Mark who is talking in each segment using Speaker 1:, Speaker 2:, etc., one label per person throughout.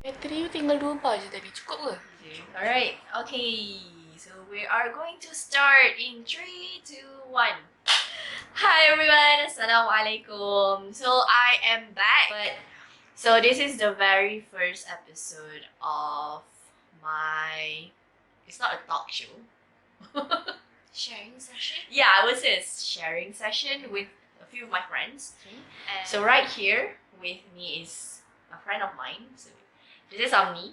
Speaker 1: Bateri tinggal 2 bar je tadi. Cukup ke?
Speaker 2: Alright, okay. So we are going to start in 3, 2, 1. Hi everyone, Assalamualaikum. So I am back. So this is the very first episode of my... It's not a talk show.
Speaker 1: Sharing session?
Speaker 2: Yeah, I would say it's sharing session with a few of my friends.
Speaker 1: Okay.
Speaker 2: So right here with me is a friend of mine. So this is Amni.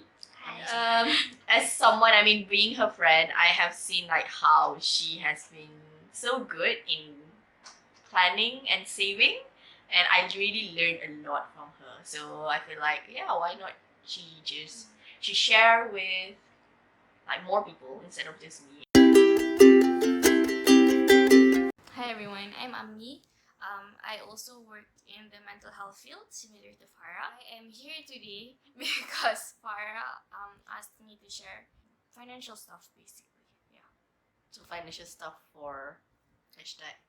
Speaker 2: As someone, being her friend, I have seen like how she has been so good in planning and saving, and I really learned a lot from her. So I feel like, yeah, why not she share with like more people instead of just me.
Speaker 3: Hi everyone, I'm Amni. I also work in the mental health field, similar to Farah. I am here today because Farah asked me to share financial stuff, basically. Yeah.
Speaker 2: So financial stuff for hashtag.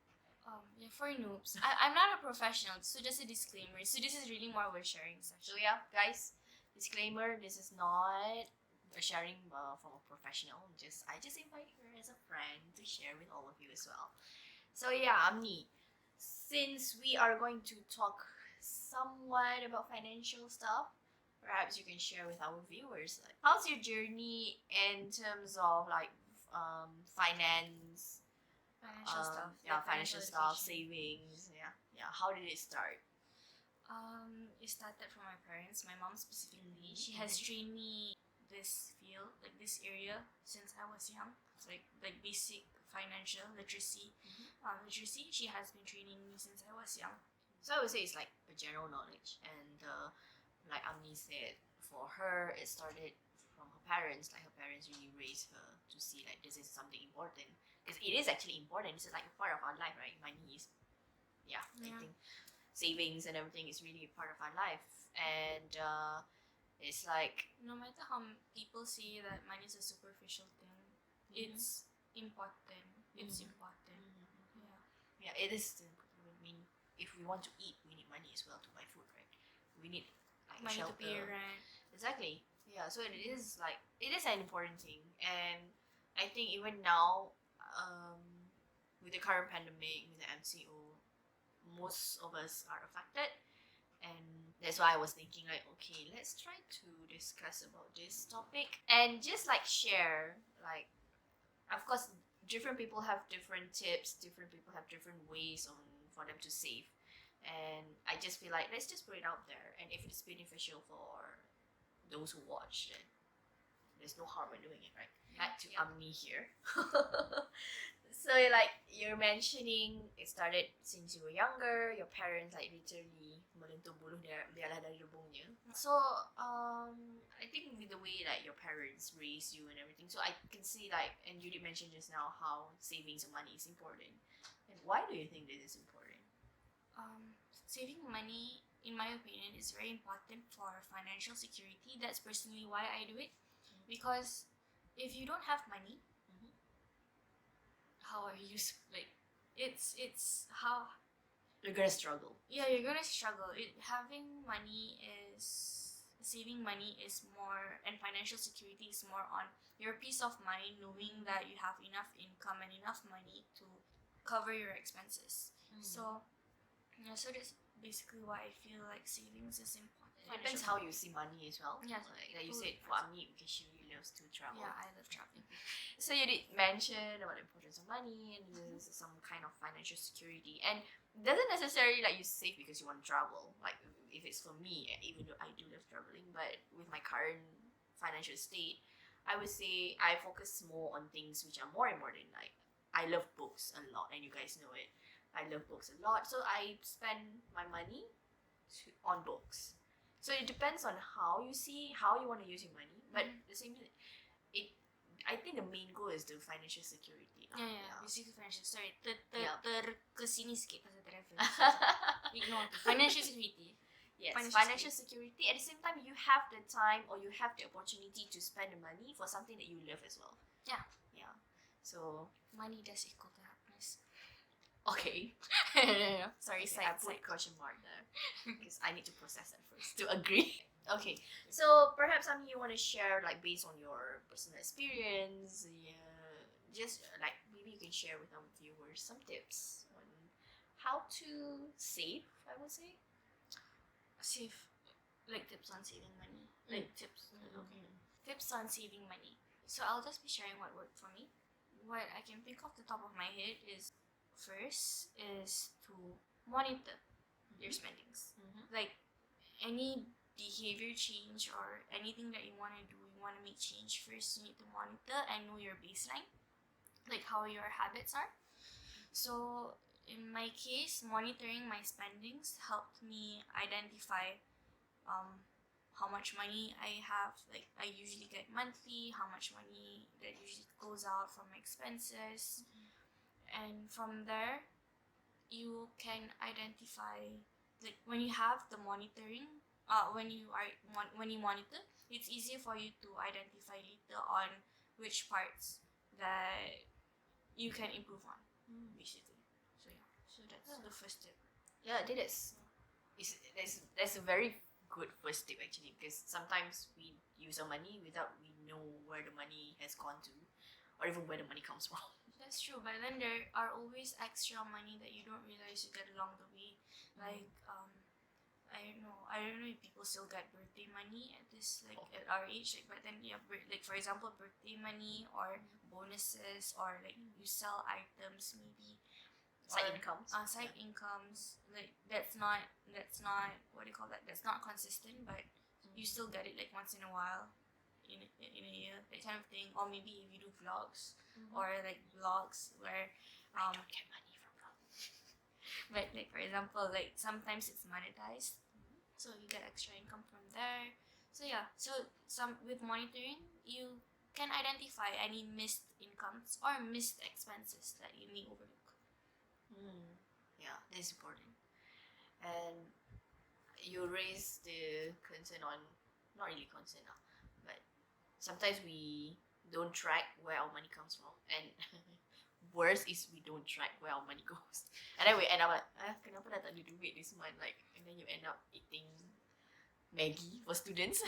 Speaker 3: Yeah, for noobs. I'm not a professional, so just a disclaimer. So this is really more of a sharing
Speaker 2: So
Speaker 3: session.
Speaker 2: yeah, guys, disclaimer: this is not a sharing from a professional. I just invite her as a friend to share with all of you as well. So yeah, Amni, since we are going to talk somewhat about financial stuff, perhaps you can share with our viewers, like, how's your journey in terms of like finance,
Speaker 3: Financial stuff.
Speaker 2: yeah,
Speaker 3: like
Speaker 2: financial stuff,
Speaker 3: education.
Speaker 2: savings, yeah. How did it start?
Speaker 3: It started from my parents. My mom specifically. She has trained me this field, like this area, since I was young. It's like basic financial literacy. Literacy. She has been training me since I was young.
Speaker 2: So I would say it's like a general knowledge, and like Amni said, for her it started from her parents. Like her parents really raised her to see like this is something important, because it is actually important. This is like a part of our life, right? Money is, I think savings and everything is really a part of our life, and it's like,
Speaker 3: No matter how people say that money is a superficial thing, it's important. It's important.
Speaker 2: yeah, it is. If we want to eat, we need money as well to buy food, right? We need like
Speaker 3: Money
Speaker 2: shelter.
Speaker 3: to pay rent.
Speaker 2: Exactly. Yeah. So it is an important thing, and I think even now, with the current pandemic, with the MCO, most of us are affected, and that's why I was thinking like, okay, let's try to discuss about this topic and just like share, like, of course, different people have different tips, different people have different ways for them to save, and I just feel like let's just put it out there, and if it's beneficial for those who watch, then there's no harm in doing it, right? Back to Amni here. So like you're mentioning, it started since you were younger. Your parents like literally melentur buluh biarlah dari rebungnya. So I think with the way like your parents raised you and everything, so I can see like, and you did mention just now how savings and money is important. And why do you think this is important?
Speaker 3: Saving money, in my opinion, is very important for financial security. That's personally why I do it. Because if you don't have money, how are you like? It's how
Speaker 2: You're gonna struggle.
Speaker 3: Yeah, you're gonna struggle. Saving money is more, and financial security is more on your peace of mind, knowing that you have enough income and enough money to cover your expenses. So that's basically why I feel like savings is important.
Speaker 2: It depends how you see money as well.
Speaker 3: Yeah,
Speaker 2: like you said, for Amni, because she really loves to travel.
Speaker 3: Yeah, I love traveling.
Speaker 2: So you did mention about the importance of money and this is some kind of financial security, and it doesn't necessarily like you save because you want to travel. Like if it's for me, even though I do love traveling, but with my current financial state, I would say I focus more on things which are more important. Like I love books a lot, and you guys know it. I love books a lot, so I spend my money on books. So it depends on how you want to use your money, but the same thing, I think the main goal is the financial security.
Speaker 3: Yeah. Basically financial. Sorry,
Speaker 2: Yeah.
Speaker 3: kesini sikit pasal travel. Ignore it. Financial security.
Speaker 2: Yes, financial security. At the same time, you have the time or you have the opportunity to spend the money for something that you love as well.
Speaker 3: Yeah.
Speaker 2: So
Speaker 3: money does equal to happiness.
Speaker 2: Okay.
Speaker 3: Sorry,
Speaker 2: I put question mark there because I need to process that first to agree. Okay, so perhaps you want to share, like, based on your personal experience, yeah, just like maybe you can share with our viewers some tips on how to save, I would say.
Speaker 3: Save, like tips on saving money. Like tips. Okay. Tips on saving money. So I'll just be sharing what worked for me. What I can think off the top of my head is first is to monitor your spendings. Like any behavior change or anything that you want to do, you want to make change, first you need to monitor and know your baseline, like how your habits are. So in my case, monitoring my spendings helped me identify how much money I have. Like I usually get monthly, how much money that usually goes out for my expenses, and from there you can identify, like when you have the monitoring, when you monitor, it's easier for you to identify later on which parts that you can improve on, basically. So yeah, so that's the first tip.
Speaker 2: Yeah, I think that's a very good first tip actually, because sometimes we use our money without we know where the money has gone to, or even where the money comes from.
Speaker 3: That's true, but then there are always extra money that you don't realize you get along the way. Like I don't know if people still get birthday money at this, like at our age, like, but then yeah, like for example, birthday money or bonuses, or like you sell items maybe,
Speaker 2: Side
Speaker 3: or
Speaker 2: incomes.
Speaker 3: side incomes, like that's not what do you call that? That's not consistent, but you still get it like once in a while, in a year, that kind of thing. Or maybe if you do vlogs, or like vlogs where
Speaker 2: I don't get money from that.
Speaker 3: but like for example, like sometimes it's monetized, so you get extra income from there. So yeah, so some with monitoring you can identify any missed incomes or missed expenses that you may overlook.
Speaker 2: Yeah, that's important. And you raise the concern on, not really concern lah, but sometimes we don't track where our money comes from, and worse is we don't track where our money goes, and then we end up like, kenapa dah tak ada duit this month, like, and then you end up eating Maggie for students.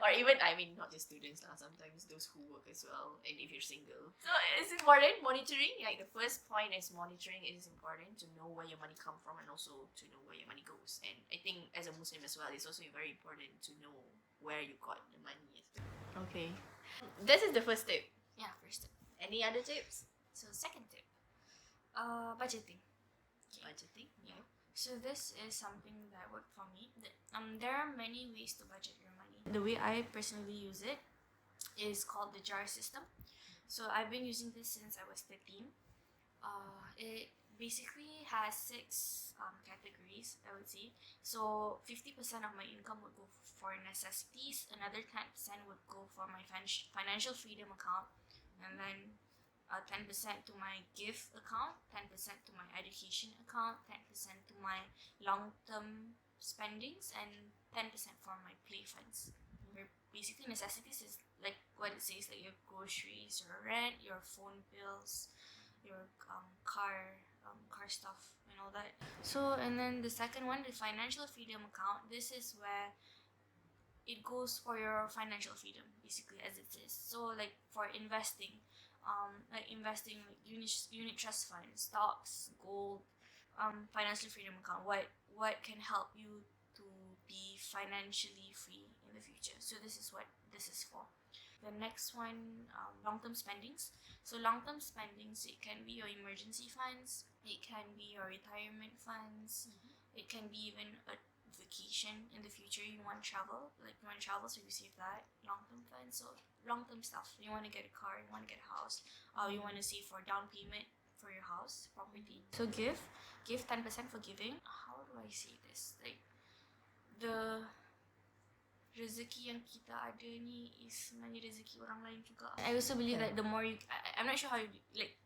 Speaker 2: Or even, I mean, not just students lah, sometimes those who work as well, and if you're single. So it's important, monitoring, like the first point is monitoring. It is important to know where your money come from, and also to know where your money goes. And I think as a Muslim as well, it's also very important to know where you got the money. Okay, this is the first tip.
Speaker 3: Yeah, first tip.
Speaker 2: Any other tips?
Speaker 3: So second tip, budgeting.
Speaker 2: Budgeting.
Speaker 3: Yeah. So this is something that worked for me. There are many ways to budget your money. The way I personally use it is called the jar system. So I've been using this since I was 13. It basically has 6 categories, I would say. So 50% of my income would go for necessities, another 10% would go for my financial freedom account, and then 10% to my gift account, 10% to my education account, 10% to my long-term spendings, and 10% for my play funds. Where basically necessities is like what it says, like your groceries, your rent, your phone bills, your car stuff and all that. So and then the second one, the financial freedom account, this is where it goes for your financial freedom, basically, as it says. So like for investing, like investing like unit trust funds, stocks, gold, financial freedom account, what can help you to be financially free in the future. So this is what this is for. The next one, long-term spendings. So long-term spendings, it can be your emergency funds, it can be your retirement funds, it can be even a vacation in the future. You want to travel, so you save that long-term fund. So long-term stuff, you want to get a car, you want to get a house, you want to save for down payment for your house property. So give 10% for giving. How do I say this, like the rezeki yang kita ada ni is sebenarnya rezeki orang lain juga. I also believe that the more you, I'm not sure how you, like,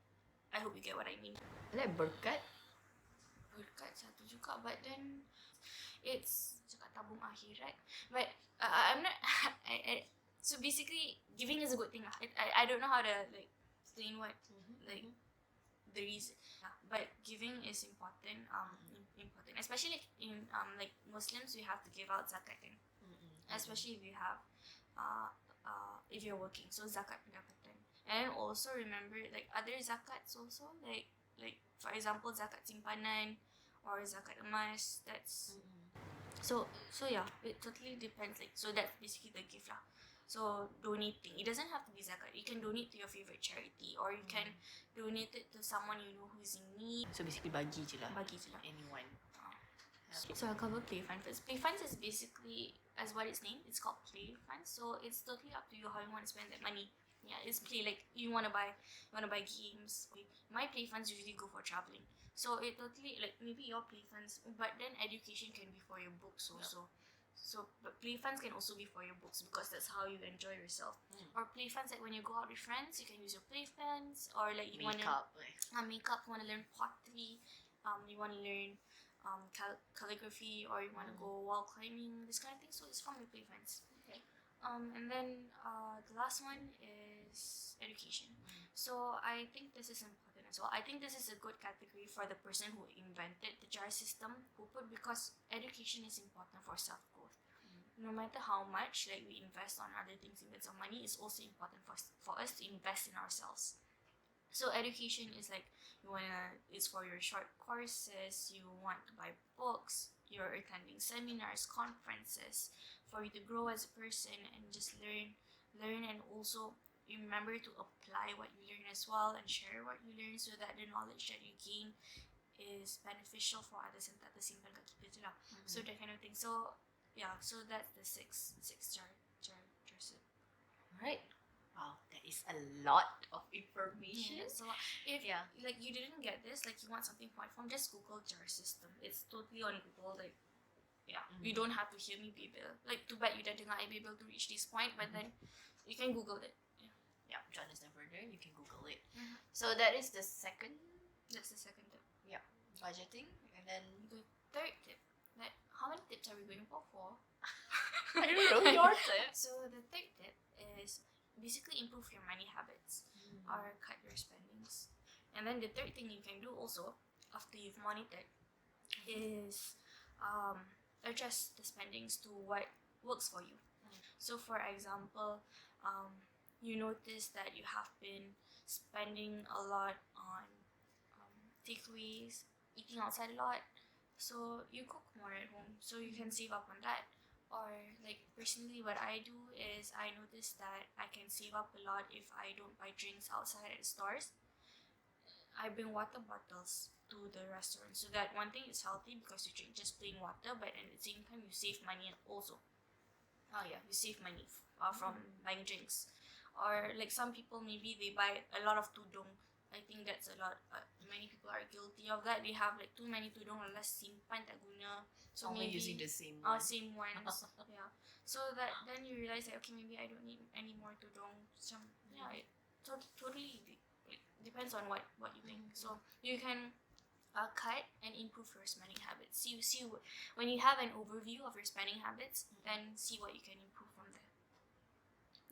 Speaker 3: I hope you get what I mean.
Speaker 2: Like berkat.
Speaker 3: Berkat satu juga, but then it's cakap tabung akhirat. But I'm not. So basically, giving is a good thing lah. I don't know how to like explain what like the reason. But giving is important. Important, especially like in like Muslims, we have to give out zakat. especially if you have if you're working, so zakat pendapatan. And also remember like other zakats also, like for example zakat simpanan or zakat emas. That's so yeah, it totally depends. Like, so that's basically the gift lah. So donating, it doesn't have to be zakat. You can donate to your favorite charity, or you can donate it to someone you know who's in need.
Speaker 2: So basically bagi je lah.
Speaker 3: Bagi je lah.
Speaker 2: Anyone.
Speaker 3: So I'll cover play fund first. Play funds is basically, as what it's named, it's called play funds. So it's totally up to you how you want to spend that money. Yeah, it's play. Like you wanna buy games. My play funds usually go for traveling. So it totally, like, maybe your play funds, but then education can be for your books also. So but play funds can also be for your books, because that's how you enjoy yourself. Or play funds, like when you go out with friends, you can use your play funds. Or like you
Speaker 2: Makeup.
Speaker 3: makeup, you wanna learn pottery, you wanna learn calligraphy, or you want to go wall climbing, this kind of thing. So it's from your play funds.
Speaker 2: Okay.
Speaker 3: And then the last one is education. So I think this is important as well. I think this is a good category for the person who invented the jar system, because education is important for self growth. No matter how much like we invest on other things in terms of money, it's also important for us to invest in ourselves. So education is like, it's for your short courses, you want to buy books, you're attending seminars, conferences, for you to grow as a person and just learn, and also remember to apply what you learn as well, and share what you learn, so that the knowledge that you gain is beneficial for others and tak tersimpan kat kita je lah. So that kind of thing. So yeah, so that's the six jar set.
Speaker 2: Alright. Wow, that is a lot of information.
Speaker 3: So if like you didn't get this, like you want something point form, just Google jar system. It's totally on Google. Like, you don't have to hear me be able. Like, too bad you didn't be able to reach this point, but then you can Google it.
Speaker 2: Yeah, to understand further, you can Google it. So that is the second.
Speaker 3: That's the second tip.
Speaker 2: Yeah, budgeting, and then
Speaker 3: The third tip. Like, how many tips are we going for?
Speaker 2: I don't know your tip.
Speaker 3: So the third tip is basically improve your money habits or cut your spendings. And then the third thing you can do also after you've monitored is adjust the spendings to what works for you. So for example, you notice that you have been spending a lot on takeaways, eating outside a lot, so you cook more at home, so you can save up on that. Or like personally, what I do is I notice that I can save up a lot if I don't buy drinks outside at stores. I bring water bottles to the restaurant, so that one thing is healthy because you drink just plain water, but at the same time you save money also. You save money from buying drinks. Or like some people, maybe they buy a lot of tudung. I think that's a lot. Many people are guilty of that. They have like too many tudung, less simpan tak guna. So
Speaker 2: only
Speaker 3: maybe
Speaker 2: using the same one.
Speaker 3: same ones. Yeah. So that then you realize that okay, maybe I don't need any more tudung. It totally depends on what you think. So you can cut and improve your spending habits. See when you have an overview of your spending habits, then see what you can improve from there.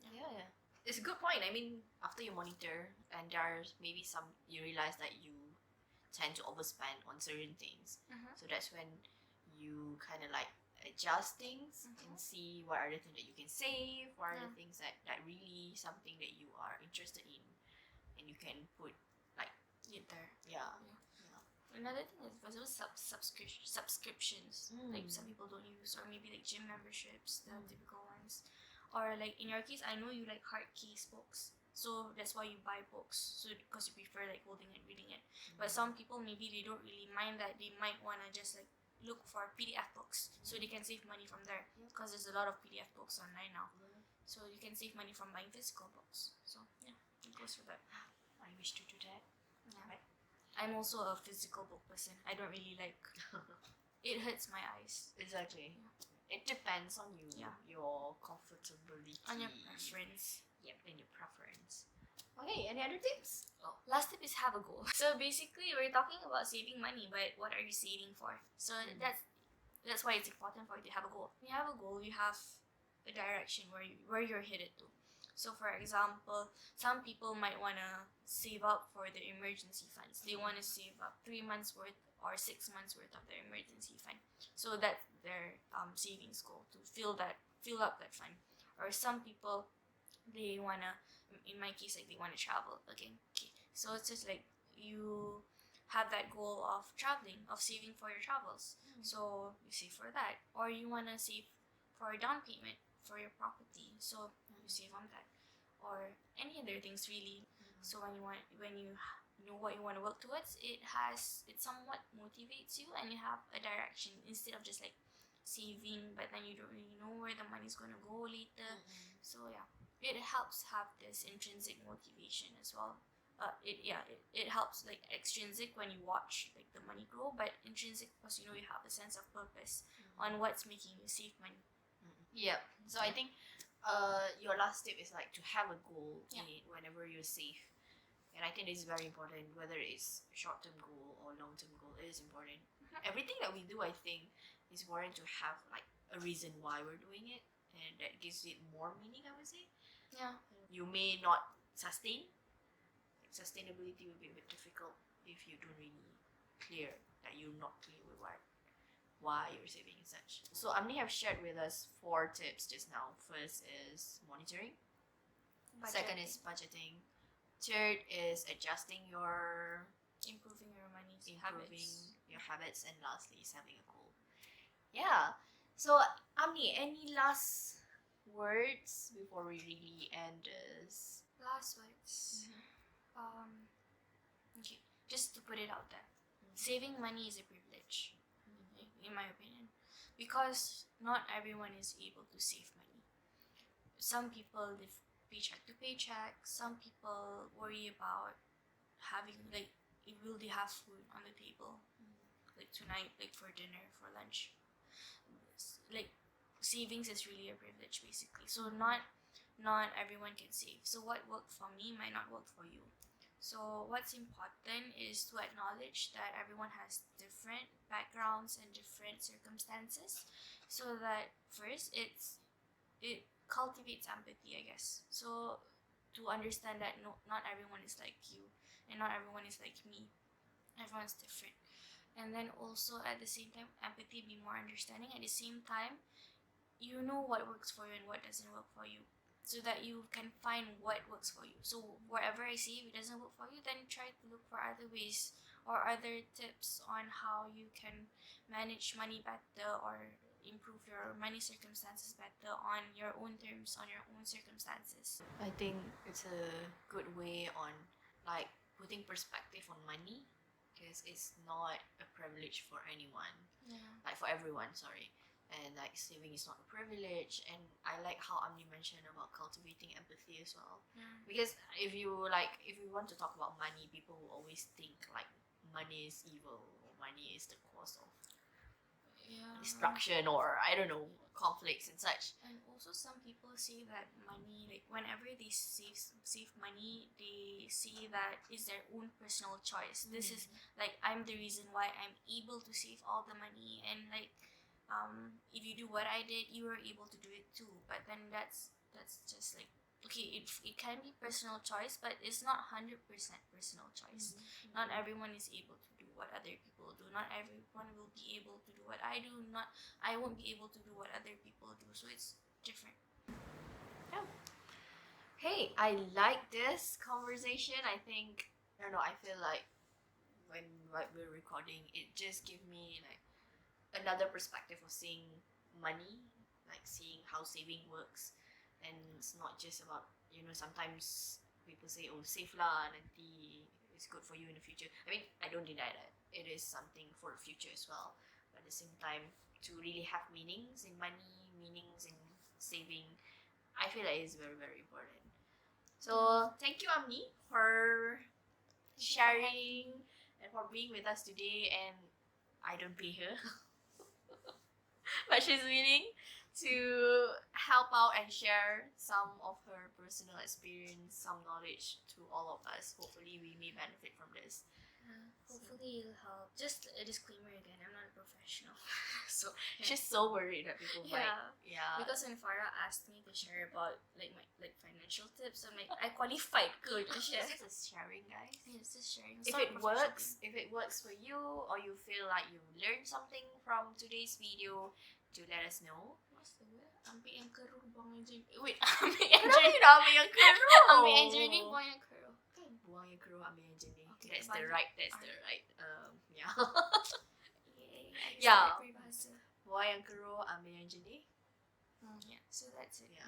Speaker 2: Yeah. It's a good point. I mean, after you monitor, and there's maybe you realize that you tend to overspend on certain things. So that's when you kind of like adjust things and see what are the things that you can save, what are the things that really something that you are interested in, and you can put like
Speaker 3: It there.
Speaker 2: yeah.
Speaker 3: Another thing is for those subscriptions, like some people don't use, or maybe like gym memberships, the typical ones. Or like in your case, I know you like hard case books, so that's why you buy books. So because you prefer like holding it, reading it. But some people, maybe they don't really mind that. They might wanna just like look for PDF books, so they can save money from there. Because there's a lot of PDF books online now, so you can save money from buying physical books. So yeah, it goes for that.
Speaker 2: I wish to do that.
Speaker 3: Yeah. I'm also a physical book person. I don't really like. It hurts my eyes.
Speaker 2: Exactly. It depends on you, your comfortability,
Speaker 3: On your preference.
Speaker 2: Yep, and your preference. Okay, any other tips?
Speaker 3: Last tip is have a goal. So basically, we're talking about saving money, but what are you saving for? So that's why it's important for you to have a goal. When you have a goal, you have a direction where you're headed to. So for example, some people might want to save up for their emergency funds. They want to save up 3 months worth or 6 months worth of their emergency fund. So that's their savings goal, to fill that fill up that fund. Or some people, they wanna, in my case, like they wanna travel again. Okay, so it's just like you have that goal of traveling, of saving for your travels. So you save for that, or you wanna save for a down payment for your property. So you save on that, or any other things really. So when you know what you want to work towards, it somewhat motivates you, and you have a direction instead of just like saving, but then you don't really know where the money's gonna go later. So yeah, it helps have this intrinsic motivation as well. It helps like extrinsic when you watch like the money grow, but intrinsic because you know you have a sense of purpose on what's making you save money.
Speaker 2: Yep. So I think your last tip is like to have a goal in it whenever you save. And I think this is very important, whether it's short-term goal or long-term goal, it is important. Everything that we do, I think, is important to have like a reason why we're doing it, and that gives it more meaning, I would say.
Speaker 3: Yeah.
Speaker 2: You may not sustain. Like, sustainability will be a bit difficult if you don't really clear that you're not clear with why you're saving and such. So Amni have shared with us 4 tips just now. First is monitoring. Second is budgeting. Third is adjusting
Speaker 3: improving your money
Speaker 2: your habits, and lastly is having a goal. Yeah. So Amni, any last words before we really end this?
Speaker 3: Last words. Okay, just to put it out there, saving money is a privilege, in my opinion, because not everyone is able to save money. Some people live paycheck to paycheck. Some people worry about having like, will they have food on the table, like tonight, like for dinner, for lunch. Like savings is really a privilege, basically. So not everyone can save. So what worked for me might not work for you. So what's important is to acknowledge that everyone has different backgrounds and different circumstances, so that first it cultivates empathy, I guess. So to understand that not everyone is like you, and not everyone is like me. Everyone's different. And then also at the same time, empathy, be more understanding. At the same time, you know what works for you and what doesn't work for you, so that you can find what works for you. So wherever I see if it doesn't work for you, then try to look for other ways or other tips on how you can manage money better or improve your money circumstances better on your own terms, on your own circumstances.
Speaker 2: I think it's a good way on like putting perspective on money, because it's not a privilege for anyone, like for everyone, sorry. And like saving is not a privilege. And I like how Amni mentioned about cultivating empathy as well, because if you want to talk about money, people will always think like money is evil, or money is the cause of destruction, or I don't know, conflicts and such.
Speaker 3: And also some people say that money, like whenever they save money, they say that is their own personal choice. This is like, I'm the reason why I'm able to save all the money, and like if you do what I did, you were able to do it too. But then that's just like, okay, it can be personal choice, but it's not 100% personal choice. Not everyone is able to do what other people do. Not everyone will be able to do what I do. I won't be able to do what other people do. So it's different.
Speaker 2: Yeah. Hey, I like this conversation. I think, I don't know, I feel like when we're recording, it just gives me like another perspective of seeing money, like seeing how saving works. And it's not just about, sometimes people say, oh, save lah, nanti it's good for you in the future. I mean, I don't deny that it is something for the future as well, but at the same time, to really have meanings in money, meanings in saving, I feel like it's very, very important. So thank you, Amni, for sharing and for being with us today. And I don't pay her but she's willing to help out and share some of her personal experience, some knowledge to all of us. Hopefully we may benefit from this.
Speaker 3: Hopefully it'll help. Just a disclaimer again, I'm not a professional.
Speaker 2: So she's so worried that people might. Yeah.
Speaker 3: Because when Farah asked me to share about like my financial tips, I'm like, I qualified good to share.
Speaker 2: This is sharing, guys.
Speaker 3: Yeah, it's just sharing.
Speaker 2: If it works for you, or you feel like you learned something from today's video, do let us know.
Speaker 3: What's the word? Ambil yang keruh, buang yang jernih. Wait, ambil yang
Speaker 2: Kenapa
Speaker 3: jernih.
Speaker 2: you nak ambil yang keruh?
Speaker 3: Ambil yang jernih, buang yang keruh.
Speaker 2: Kan buang yang keruh, ambil yang jernih.
Speaker 3: Okay,
Speaker 2: That's the
Speaker 3: balik.
Speaker 2: right. Yeah.
Speaker 3: Yay, I
Speaker 2: Yeah.
Speaker 3: start peribahasa.
Speaker 2: Buang yang keruh, ambil yang jernih.
Speaker 3: Yeah, so that's it.
Speaker 2: Yeah.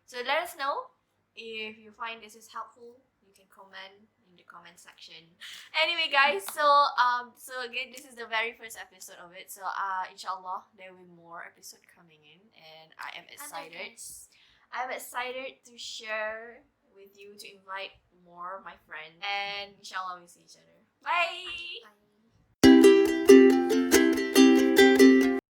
Speaker 2: So let us know if you find this is helpful. You can comment in the comment section. Anyway, guys, so again, this is the very first episode of it. So inshallah, there will be more episode coming in, and I am excited. I'm excited to share with you, to invite more of my friends, and inshallah we'll see each other. Bye.
Speaker 3: Bye.